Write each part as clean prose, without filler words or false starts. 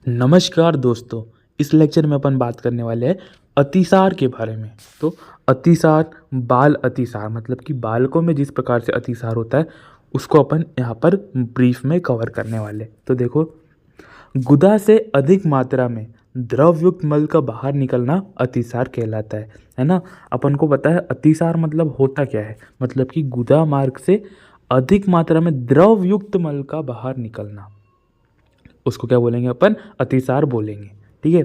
नमस्कार दोस्तों। इस लेक्चर में अपन बात करने वाले हैं अतिसार के बारे में। तो अतिसार, बाल अतिसार मतलब कि बालकों में जिस प्रकार से अतिसार होता है उसको अपन यहाँ पर ब्रीफ में कवर करने वाले हैं। तो देखो, गुदा से अधिक मात्रा में द्रवयुक्त मल का बाहर निकलना अतिसार कहलाता है ना। अपन को पता है अतिसार मतलब होता क्या है, मतलब कि गुदा मार्ग से अधिक मात्रा में द्रवयुक्त मल का बाहर निकलना, उसको क्या बोलेंगे अपन, अतिसार बोलेंगे। ठीक है,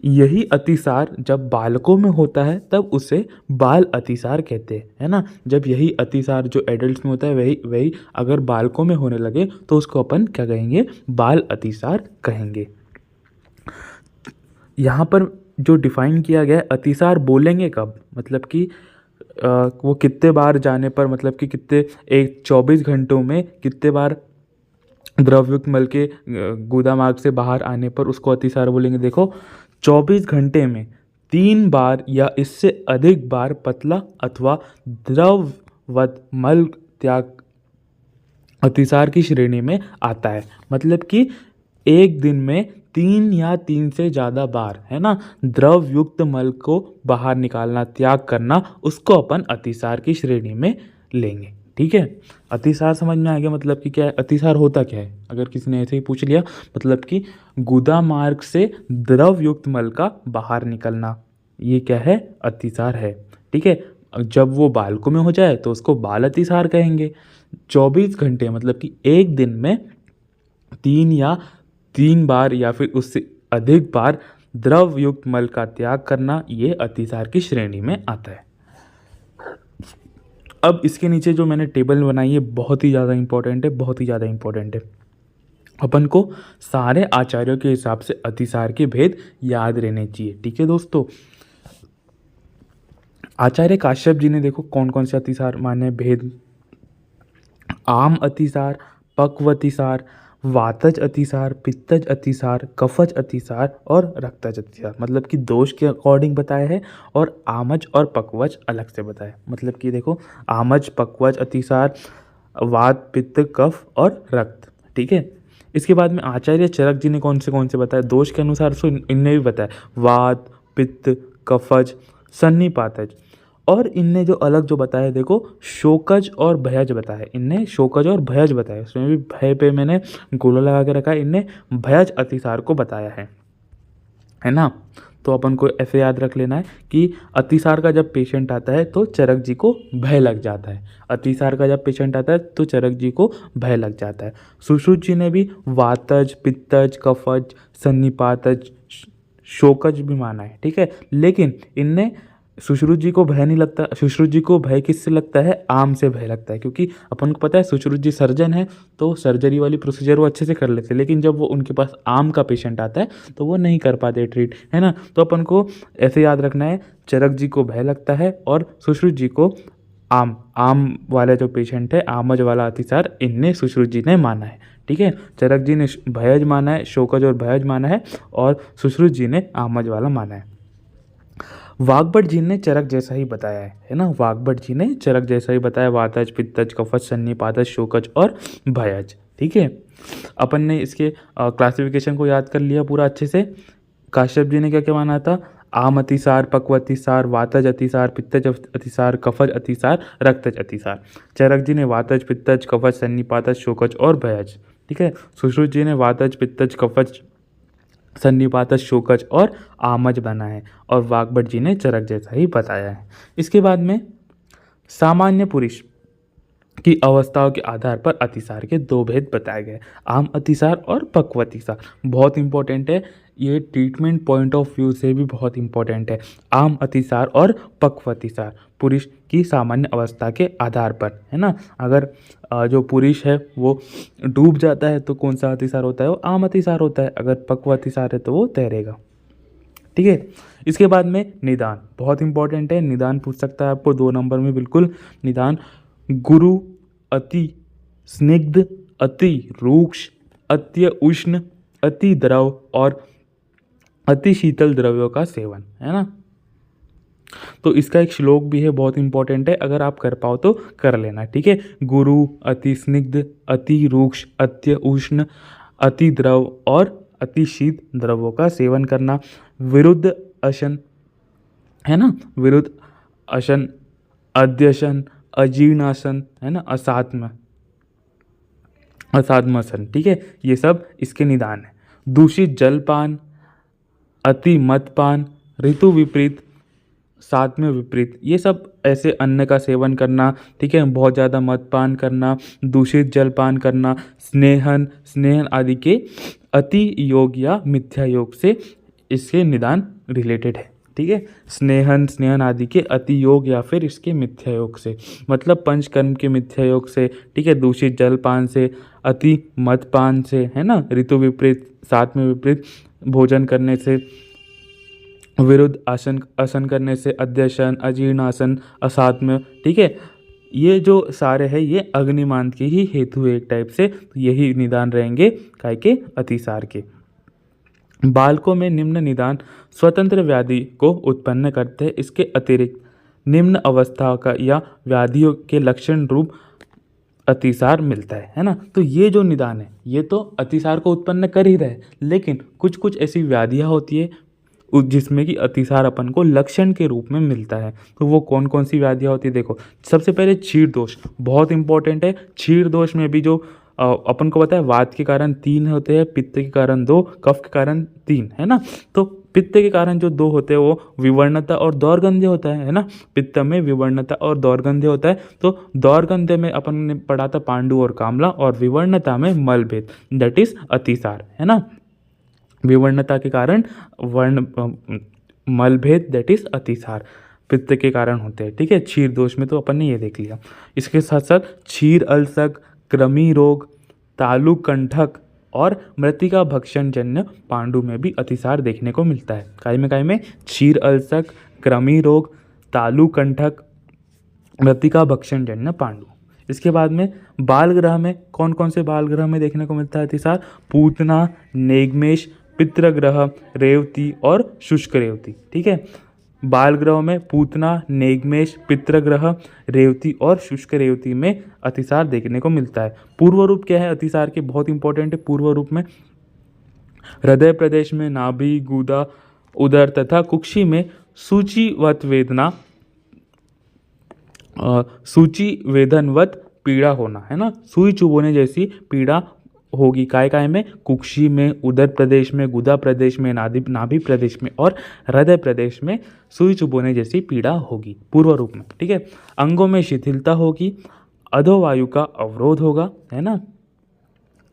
यही अतिसार जब बालकों में होता है तब उसे बाल अतिसार कहते हैं, है ना। जब यही अतिसार जो एडल्ट्स में होता है वही वही अगर बालकों में होने लगे तो उसको अपन क्या कहेंगे, बाल अतिसार कहेंगे। यहाँ पर जो डिफाइन किया गया है अतिसार बोलेंगे कब, मतलब कि वो कितने बार जाने पर, मतलब कि कितने, एक 24 घंटों में कितने बार द्रवयुक्त मल के गुदा मार्ग से बाहर आने पर उसको अतिसार बोलेंगे। देखो, 24 घंटे में 3 बार या इससे अधिक बार पतला अथवा द्रववत मल त्याग अतिसार की श्रेणी में आता है। मतलब कि एक दिन में 3 या 3 से ज़्यादा बार, है ना, द्रव युक्त मल को बाहर निकालना, त्याग करना, उसको अपन अतिसार की श्रेणी में लेंगे। ठीक है, अतिसार समझ में आ गया, मतलब कि क्या है, अतिसार होता क्या है। अगर किसी ने ऐसे ही पूछ लिया, मतलब कि गुदा मार्ग से द्रव युक्त मल का बाहर निकलना, ये क्या है, अतिसार है। ठीक है, जब वो बालकों में हो जाए तो उसको बाल अतिसार कहेंगे। 24 घंटे मतलब कि एक दिन में 3 बार या फिर उससे अधिक बार द्रव युक्त मल का त्याग करना, ये अतिसार की श्रेणी में आता है। अब इसके नीचे जो मैंने टेबल बनाई है बहुत ही ज़्यादा इंपॉर्टेंट है, बहुत ही ज़्यादा इंपॉर्टेंट है। अपन को सारे आचार्यों के हिसाब से अतिसार के भेद याद रहने चाहिए। ठीक है दोस्तों, आचार्य काश्यप जी ने देखो कौन कौन से अतिसार माने भेद, आम अतिसार, पक्व अतिसार, वातज अतिसार, पित्तज अतिसार, कफज अतिसार और रक्तज अतिसार, मतलब कि दोष के अकॉर्डिंग बताया है, और आमज और पक्वज अलग से बताया। मतलब कि देखो, आमज, पक्वज अतिसार, वात, पित्त, कफ और रक्त। ठीक है, इसके बाद में आचार्य चरक जी ने कौन से बताया, दोष के अनुसार सो इनने भी बताया, वात, पित्त, कफज, सन्निपातज, और इनने जो अलग जो बताया, देखो शोकज और भयज बताया, इनने शोकज और भयज बताया, इसमें भी भय पे मैंने गोला लगा के रखा है, इनने भयज अतिसार को बताया है ना। तो अपन को ऐसे याद रख लेना है कि अतिसार का जब पेशेंट आता है तो चरक जी को भय लग जाता है, अतिसार का जब पेशेंट आता है तो चरक जी को भय लग जाता है। सुश्रुत जी ने भी वातज, पित्तज, कफज, सन्निपातज, शोकज भी माना है। ठीक है, लेकिन इनने सुश्रुत जी को भय नहीं लगता। सुश्रुत जी को भय किससे लगता है, आम से भय लगता है, क्योंकि अपन को पता है सुश्रुत जी सर्जन है तो सर्जरी वाली प्रोसीजर वो अच्छे से कर लेते हैं, लेकिन जब वो उनके पास आम का पेशेंट आता है तो वो नहीं कर पाते ट्रीट, है ना। तो अपन को ऐसे याद रखना है, चरक जी को भय लगता है और सुश्रुत जी को आम वाला जो पेशेंट है, आमज वाला अतिसार, इनने सुश्रुत जी ने माना है। ठीक है, चरक जी ने भयज माना है, शोकज और भयज माना है, और सुश्रुत जी ने आमज वाला माना है। वाग्भट जी ने चरक जैसा ही बताया है ना, वाग्भट जी ने चरक जैसा ही बताया, वातज, पित्तज, कफज, सन्निपातज, शोकज और भयज। ठीक है, अपन ने इसके क्लासिफिकेशन को याद कर लिया पूरा अच्छे से। काश्यप जी ने क्या क्या माना था, आम अतिसार, पक्व अतिसार, वातज अतिसार, पित्तज अतिसार, कफज अतिसार, रक्तज अतिसार। चरक जी ने वातज, पित्तज, कफज, सन्निपातज, शोकज और भयज। ठीक है, सुश्रुत जी ने वातज, पित्तज, कफज, सन्निपातज, शोकज और आमज बना है, और वाग्भट जी ने चरक जैसा ही बताया है। इसके बाद में सामान्य पुरुष की अवस्थाओं के आधार पर अतिसार के 2 भेद बताए गए, आम अतिसार और पक्व अतिसार। बहुत इंपॉर्टेंट है, ये ट्रीटमेंट पॉइंट ऑफ व्यू से भी बहुत इंपॉर्टेंट है। आम अतिसार और पक्व अतिसार पुरुष की सामान्य अवस्था के आधार पर, है ना। अगर जो पुरुष है वो डूब जाता है तो कौन सा अतिसार होता है, वो आम अतिसार होता है। अगर पक्व अतिसार है तो वो तैरेगा। ठीक है, इसके बाद में निदान बहुत इंपॉर्टेंट है, निदान पूछ सकता है आपको 2 नंबर में बिल्कुल। निदान, गुरु, अति स्निग्ध, अति रूक्ष, अति उष्ण, अति द्रव और अति शीतल द्रव्यों का सेवन, है ना। तो इसका एक श्लोक भी है, बहुत इंपॉर्टेंट है, अगर आप कर पाओ तो कर लेना। ठीक है, गुरु, अति स्निग्ध, अति रूक्ष, अति उष्ण, अति द्रव और अति शीत द्रवों का सेवन करना, विरुद्ध अशन, है ना, विरुद्ध अशन, अध्यशन, अजीर्णासन, है ना, असाध्मासन, ठीक है, ये सब इसके निदान है। दूषित जलपान, अति मदपान, ऋतु विपरीत, साथ में विपरीत, ये सब ऐसे अन्न का सेवन करना, ठीक है, बहुत ज़्यादा मदपान करना, दूषित जलपान करना, स्नेहन आदि के अति योग या मिथ्या योग से इसके निदान रिलेटेड है, ठीक है। स्नेहन आदि के अति योग या फिर इसके मिथ्या योग से, मतलब पंचकर्म के मिथ्या योग से, ठीक है, दूषित जलपान से, अति मदपान से, है ना, ऋतु विपरीत, साथ में विपरीत भोजन करने से, विरुद्ध आसन करने से, अध्यशन, अजीर्णासन, असाध्य, ठीक है, ये जो सारे हैं ये अग्निमांद के ही हेतु है एक टाइप से, तो यही निदान रहेंगे काय के, अतिसार के। बालकों में निम्न निदान स्वतंत्र व्याधि को उत्पन्न करते हैं, इसके अतिरिक्त निम्न अवस्था का या व्याधियों के लक्षण रूप अतिसार मिलता है ना। तो ये जो निदान है ये तो अतिसार को उत्पन्न कर ही रहे, लेकिन कुछ कुछ ऐसी व्याधियाँ होती है जिसमें कि अतिसार अपन को लक्षण के रूप में मिलता है। तो वो कौन कौन सी व्याधियाँ होती है, देखो सबसे पहले क्षीर दोष बहुत इंपॉर्टेंट है। क्षीर दोष में भी जो अपन को पता है वात के कारण 3 होते हैं, पित्त के कारण 2, कफ के कारण 3, है ना। तो पित्त के कारण जो 2 होते हैं वो विवर्णता और दौर्गंध्य होता है ना। पित्त में विवर्णता और दौर्गंध्य होता है। तो दौर्गंध्य में अपन ने पढ़ा था पांडु और कामला, और विवर्णता में मलभेद, दैट इज अतिसार, है ना। विवर्णता के कारण वर्ण मलभेद, दैट इज अतिसार, पित्त के कारण होते हैं, ठीक है। क्षीर दोष में तो अपन ने ये देख लिया। इसके साथ साथ क्षीर अल्सक, कृमि रोग, तालु कंठक और मृतिका भक्षण जन्य पांडु में भी अतिसार देखने को मिलता है। काय में क्षीर अल्सक, कृमि रोग, तालु कंठक, मृतिका भक्षण जन्य पांडु। इसके बाद में बाल ग्रह में कौन कौन से बाल ग्रह में देखने को मिलता है अतिसार, पूतना, नेगमेश, पितृग्रह, रेवती और शुष्क रेवती, ठीक है। बाल ग्रह में पूतना, नेगमेश, पितृग्रह, रेवती और शुष्क रेवती में अतिसार देखने को मिलता है। पूर्व रूप क्या है अतिसार के, बहुत इंपॉर्टेंट है। पूर्व रूप में हृदय प्रदेश में नाभि, गुदा, उदर तथा कुक्षी में सूचिवत वेदना, सूची वेदनवत पीड़ा होना, है ना। सुई चुभोने जैसी पीड़ा होगी काय में, कुक्षी में, उदर प्रदेश में, गुदा प्रदेश में, नाभि प्रदेश में और हृदय प्रदेश में सुई चुभोने जैसी पीड़ा होगी पूर्व रूप में, ठीक है। अंगों में शिथिलता होगी, अधोवायु का अवरोध होगा, है ना।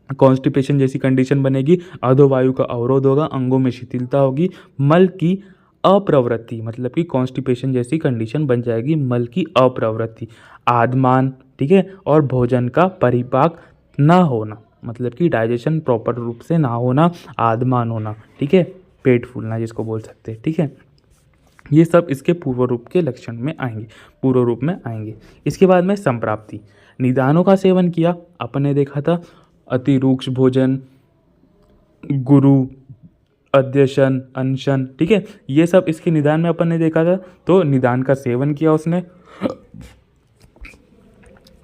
कॉन्स्टिपेशन जैसी कंडीशन बनेगी, अधोवायु का अवरोध होगा, अंगों में शिथिलता होगी, मल की अप्रवृत्ति, मतलब कि कॉन्स्टिपेशन जैसी कंडीशन बन जाएगी, मल की अप्रवृत्ति, आदमान, ठीक है, और भोजन का परिपाक ना होना, मतलब कि डाइजेशन प्रॉपर रूप से ना होना, आदमान होना, ठीक है, पेट फूलना जिसको बोल सकते हैं, ठीक है। ये सब इसके पूर्व रूप के लक्षण में आएंगे, पूर्व रूप में आएंगे। इसके बाद में संप्राप्ति, निदानों का सेवन किया, अपन ने देखा था अति रूक्ष भोजन, गुरु, अध्यशन, अनशन, ठीक है, ये सब इसके निदान में अपन ने देखा था। तो निदान का सेवन किया उसने,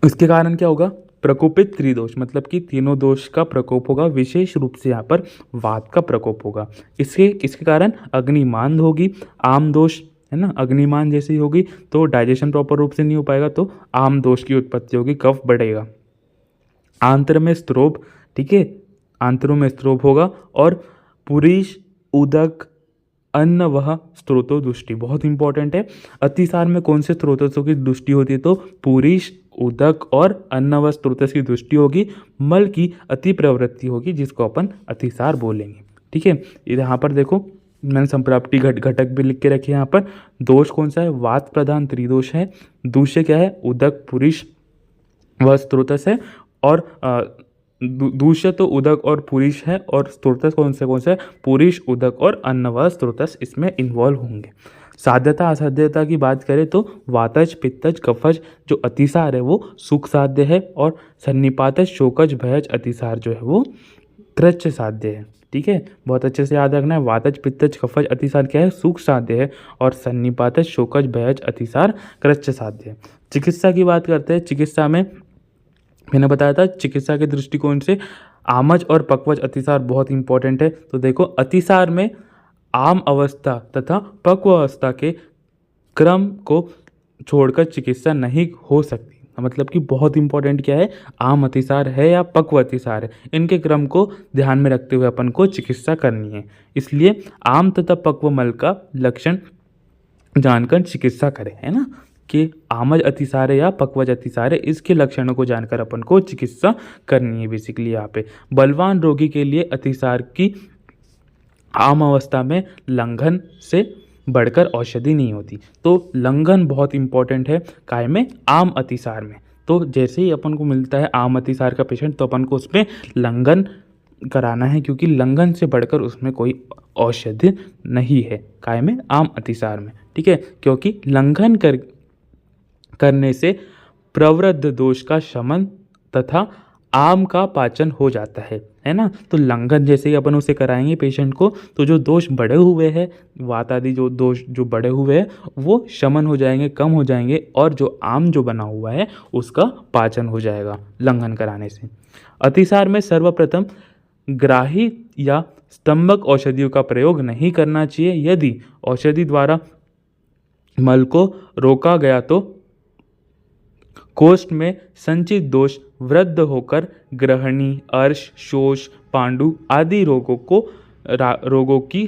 इसके कारण क्या होगा, प्रकोपित त्रिदोष, मतलब कि तीनों दोष का प्रकोप होगा, विशेष रूप से यहाँ पर वात का प्रकोप होगा। इसके कारण अग्निमांद होगी, आम दोष, है ना, अग्निमान जैसी होगी तो डाइजेशन प्रॉपर रूप से नहीं हो पाएगा, तो आम दोष की उत्पत्ति होगी, कफ बढ़ेगा। आंत्र में स्त्रोभ, ठीक है, आंतरों में स्त्रोभ होगा, और पुरीश, उदक, अन्न वह स्त्रोतो दुष्टि, बहुत इंपॉर्टेंट है। अतिसार में कौन से स्त्रोतों की दुष्टि होती है, तो पुरीश, उदक और अन्न व स्त्रोतस की दृष्टि होगी, मल की अति प्रवृत्ति होगी, जिसको अपन अतिसार बोलेंगे, ठीक है। यहाँ पर देखो मैंने संप्राप्ति घटक भी लिख के रखे यहाँ पर। दोष कौन सा है, वात प्रधान त्रिदोष है। दूष्य क्या है, उदक, पुरीश व स्त्रोतस है, और दूष्य तो उदक और पुरीश है, और स्त्रोतस कौन सा है, पुरीश, उदक और अन्न व स्त्रोतस इसमें इन्वॉल्व होंगे। साध्यता असाध्यता की बात करें तो वातज, पित्तज, कफज जो अतिसार है वो सुख साध्य है, और सन्निपातज, शोकज, भयज अतिसार जो है वो कृच्छ साध्य है, ठीक है। बहुत अच्छे से याद रखना है, वातज, पित्तज, कफज अतिसार क्या है, सुख साध्य है, और सन्निपातज, शोकज, भयज अतिसार कृच्छ साध्य है। चिकित्सा की बात करते हैं। चिकित्सा में मैंने बताया था चिकित्सा के दृष्टिकोण से आमज और पक्वज अतिसार बहुत इंपॉर्टेंट है। तो देखो अतिसार में आम अवस्था तथा पक्व अवस्था के क्रम को छोड़कर चिकित्सा नहीं हो सकती। मतलब कि बहुत इंपॉर्टेंट क्या है, आम अतिसार है या पक्व अतिसार है, इनके क्रम को ध्यान में रखते हुए अपन को चिकित्सा करनी है। इसलिए आम तथा पक्व मल का लक्षण जानकर चिकित्सा करें, है ना, कि आमज अतिसार है या पक्वज अतिसार है, इसके लक्षणों को जानकर अपन को चिकित्सा करनी है। बेसिकली यहाँ पे बलवान रोगी के लिए अतिसार की आम अवस्था में लंघन से बढ़कर औषधि नहीं होती। तो लंघन बहुत इंपॉर्टेंट है काय में, आम अतिसार में। तो जैसे ही अपन को मिलता है आम अतिसार का पेशेंट तो अपन को उसमें लंघन कराना है, क्योंकि लंघन से बढ़कर उसमें कोई औषधि नहीं है काय में, आम अतिसार में। ठीक है, क्योंकि लंघन करने से प्रवृद्ध दोष का शमन तथा आम का पाचन हो जाता है ना। तो लंघन जैसे ही अपन उसे कराएंगे पेशेंट को, तो जो दोष बढ़े हुए हैं, वात आदि जो दोष जो बढ़े हुए हैं वो शमन हो जाएंगे, कम हो जाएंगे, और जो आम जो बना हुआ है उसका पाचन हो जाएगा लंघन कराने से। अतिसार में सर्वप्रथम ग्राही या स्तंभक औषधियों का प्रयोग नहीं करना चाहिए। यदि औषधि द्वारा मल को रोका गया तो कोष्ठ में संचित दोष वृद्ध होकर ग्रहणी, अर्श, शोष, पांडु आदि रोगों की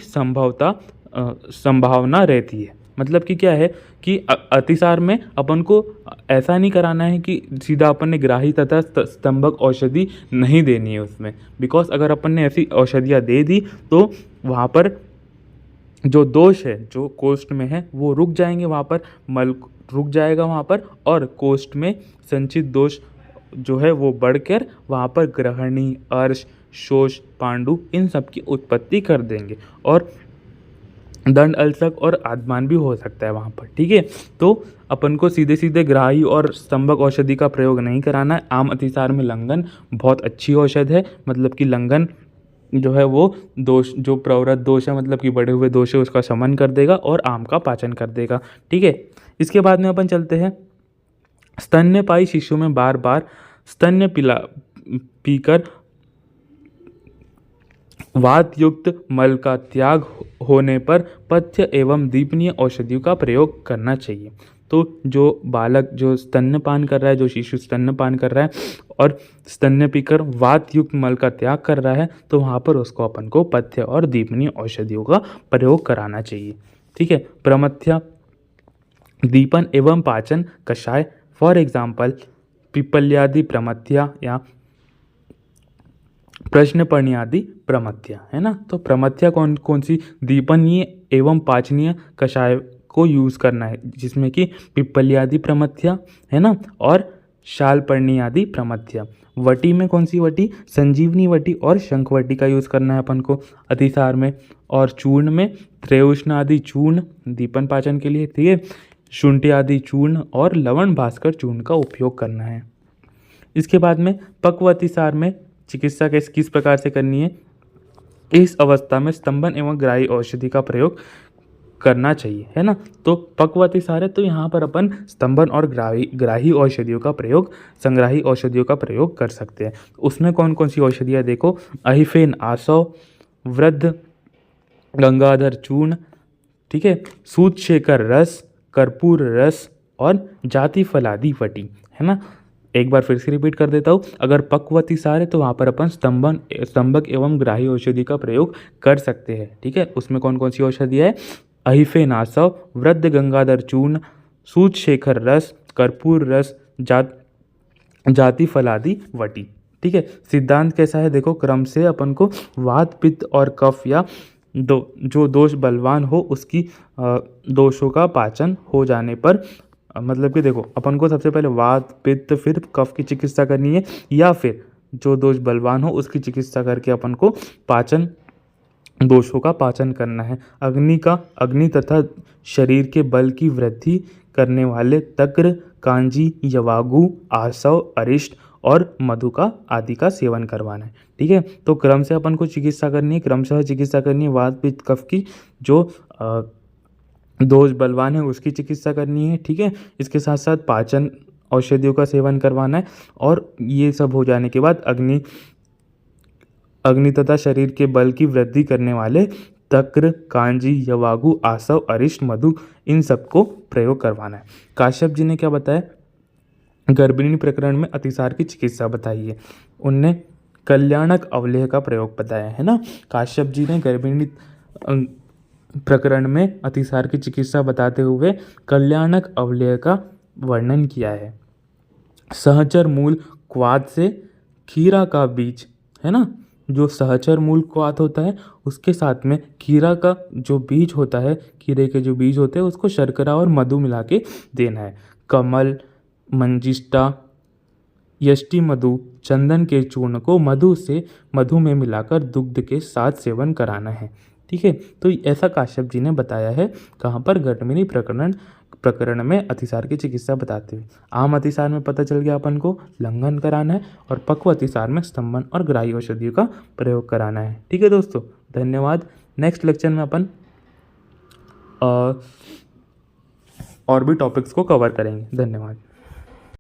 संभावना रहती है। मतलब कि क्या है कि अतिसार में अपन को ऐसा नहीं कराना है कि सीधा अपन ने ग्राही तथा स्तंभक औषधि नहीं देनी है उसमें, बिकॉज अगर अपन ने ऐसी औषधियाँ दे दी तो वहाँ पर जो दोष है जो कोष्ठ में है वो रुक जाएंगे, वहाँ पर मल रुक जाएगा वहाँ पर, और कोष्ठ में संचित दोष जो है वो बढ़कर वहाँ पर ग्रहणी, अर्श, शोष, पांडु इन सब की उत्पत्ति कर देंगे, और दंड अल्सक और आद्यमान भी हो सकता है वहाँ पर। ठीक है, तो अपन को सीधे सीधे ग्राही और स्तंभक औषधि का प्रयोग नहीं कराना है। आम अतिसार में लंघन बहुत अच्छी औषध है, मतलब कि लंघन जो है वो दोष जो प्रवृत्त दोष है, मतलब कि बढ़े हुए दोष है, उसका शमन कर देगा और आम का पाचन कर देगा। ठीक है, इसके बाद में अपन चलते हैं स्तन्यपायी शिशु में बार बार स्तन्य पीकर वात युक्त मल का त्याग होने पर पथ्य एवं दीपनीय औषधियों का प्रयोग करना चाहिए। तो जो बालक जो स्तन्यपान कर रहा है, जो शिशु स्तन्यपान कर रहा है और स्तन्य पीकर वात युक्त मल का त्याग कर रहा है, तो वहाँ पर उसको अपन को पथ्य और दीपनीय औषधियों का प्रयोग कराना चाहिए। ठीक है, प्रमथ्या, दीपन एवं पाचन कषाय, फॉर एग्जाम्पल पिपल्यादि प्रमथ्या या प्रश्नपर्णियादि प्रमथ्या, है ना। तो प्रमथ्या कौन कौन सी, दीपनीय एवं पाचनीय कषाय को यूज़ करना है, जिसमें कि पिपल्यादि प्रमथ्या है ना, और शालपर्णियादि प्रमथ्या। वटी में कौन सी वटी, संजीवनी वटी और शंखवटी का यूज़ करना है अपन को अतिसार में। और चूर्ण में त्रयोष्ण आदि चूर्ण दीपन पाचन के लिए, ठीक है, शुंठी आदि चूर्ण और लवण भास्कर चूर्ण का उपयोग करना है। इसके बाद में पक्व अतिसार में चिकित्सा किस प्रकार से करनी है, इस अवस्था में स्तंभन एवं ग्राही औषधि का प्रयोग करना चाहिए, है ना। तो पक्व अतिसार है तो यहाँ पर अपन स्तंभन और ग्राही औषधियों का प्रयोग, संग्राही औषधियों का प्रयोग कर सकते हैं। उसमें कौन कौन सी औषधियाँ देखो, अहिफेन आसव, वृद्ध गंगाधर चूर्ण, ठीक है, सूतशेखर रस, कर्पूर रस और जाति फलादि वटी, है ना। एक बार फिर से रिपीट कर देता हूँ, अगर पक्व अतिसार है तो वहाँ पर अपन स्तंभक एवं ग्राही औषधि का प्रयोग कर सकते हैं। ठीक है, उसमें कौन कौन सी औषधि है, अहिफेन आसव, वृद्ध गंगाधर चूर्ण, सूतशेखर रस, कर्पूर रस, जाति फलादि वटी। ठीक है, सिद्धांत कैसा है देखो, क्रम से अपन को वात, पित्त और कफ या जो दोष बलवान हो उसकी दोषों का पाचन हो जाने पर, मतलब कि देखो अपन को सबसे पहले वात, पित्त फिर कफ की चिकित्सा करनी है, या फिर जो दोष बलवान हो उसकी चिकित्सा करके अपन को पाचन दोषों का पाचन करना है। अग्नि तथा शरीर के बल की वृद्धि करने वाले तक्र, कांजी, यवागु, आसव, अरिष्ट और मधु का आदि का सेवन करवाना है। ठीक है, तो क्रम से अपन को चिकित्सा करनी है, क्रमशः चिकित्सा करनी है। वात, पित्त, कफ की जो दोष बलवान है उसकी चिकित्सा करनी है। ठीक है, इसके साथ साथ पाचन औषधियों का सेवन करवाना है, और ये सब हो जाने के बाद अग्नि तथा शरीर के बल की वृद्धि करने वाले तक्र, कांजी, यवागु, आसव, अरिष्ट, मधु, इन सबको प्रयोग करवाना है। काश्यप जी ने क्या बताया, गर्भिणी प्रकरण में अतिसार की चिकित्सा बताई है। उनने कल्याणक अवलेह का प्रयोग बताया है ना। काश्यप जी ने गर्भिणी प्रकरण में अतिसार की चिकित्सा बताते हुए कल्याणक अवलेह का वर्णन किया है। सहचर मूल क्वाथ से खीरा का बीज, है ना, जो सहचर मूल क्वाथ होता है उसके साथ में खीरा का जो बीज होता है, खीरे के जो बीज होते हैं उसको शर्करा और मधु मिला के देना है। कमल, मंजिष्टा, यष्टि मधु, चंदन के चूर्ण को मधु में मिलाकर दुग्ध के साथ सेवन कराना है। ठीक है, तो ऐसा काश्यप जी ने बताया है। कहाँ पर, गर्भिणी प्रकरण में अतिसार की चिकित्सा बताते हुए। आम अतिसार में पता चल गया अपन को लंघन कराना है, और पक्व अतिसार में स्तंभन और ग्राह्य औषधियों का प्रयोग कराना है। ठीक है दोस्तों, धन्यवाद। नेक्स्ट लेक्चर में अपन और भी टॉपिक्स को कवर करेंगे। धन्यवाद।